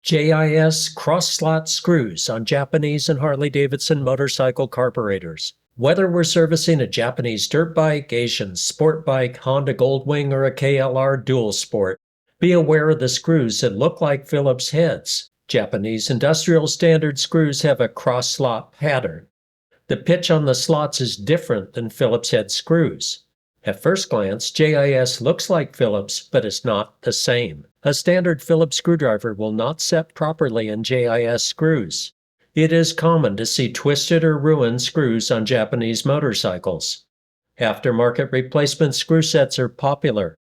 JIS cross-slot screws on Japanese and Harley-Davidson motorcycle carburetors. Whether we're servicing a Japanese dirt bike, Asian sport bike, Honda Goldwing, or a KLR Dual Sport, be aware of the screws that look like Phillips heads. Japanese industrial standard screws have a cross-slot pattern. The pitch on the slots is different than Phillips head screws. At first glance, JIS looks like Phillips, but it's not the same. A standard Phillips screwdriver will not set properly in JIS screws. It is common to see twisted or ruined screws on Japanese motorcycles. Aftermarket replacement screw sets are popular.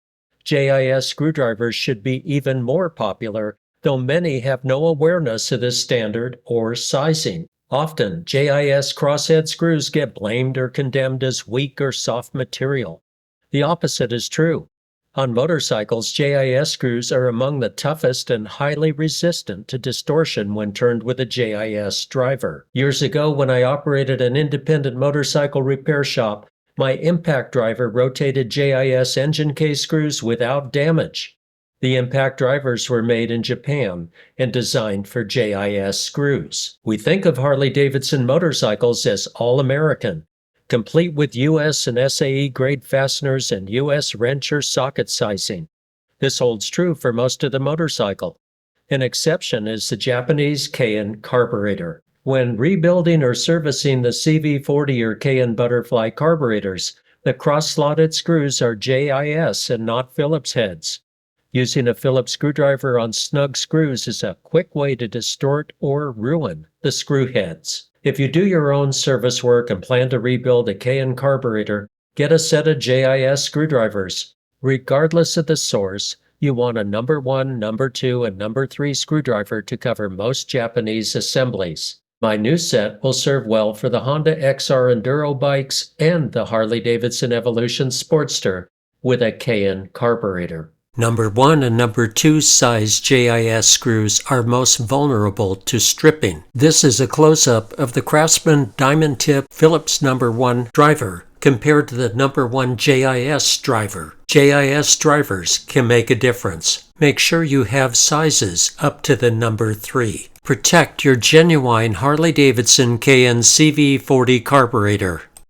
JIS screwdrivers should be even more popular, though many have no awareness of this standard or sizing. Often, JIS crosshead screws get blamed or condemned as weak or soft material. The opposite is true. On motorcycles, JIS screws are among the toughest and highly resistant to distortion when turned with a JIS driver. Years ago, when I operated an independent motorcycle repair shop, my impact driver rotated JIS engine case screws without damage. The impact drivers were made in Japan and designed for JIS screws. We think of Harley-Davidson motorcycles as all-American, complete with US and SAE grade fasteners and US wrench or socket sizing. This holds true for most of the motorcycle. An exception is the Japanese Keihin Carburetor. When rebuilding or servicing the CV40 or Keihin Butterfly carburetors, the cross-slotted screws are JIS and not Phillips heads. Using a Phillips screwdriver on snug screws is a quick way to distort or ruin the screw heads. If you do your own service work and plan to rebuild a Keihin carburetor, get a set of JIS screwdrivers. Regardless of the source, you want a number 1, number 2, and number 3 screwdriver to cover most Japanese assemblies. My new set will serve well for the Honda XR Enduro bikes and the Harley-Davidson Evolution Sportster with a Keihin carburetor. Number 1 and number 2 size JIS screws are most vulnerable to stripping. This is a close-up of the Craftsman Diamond Tip Phillips number 1 driver compared to the number 1 JIS driver. JIS drivers can make a difference. Make sure you have sizes up to the number 3. Protect your genuine Harley-Davidson Keihin CV40 carburetor.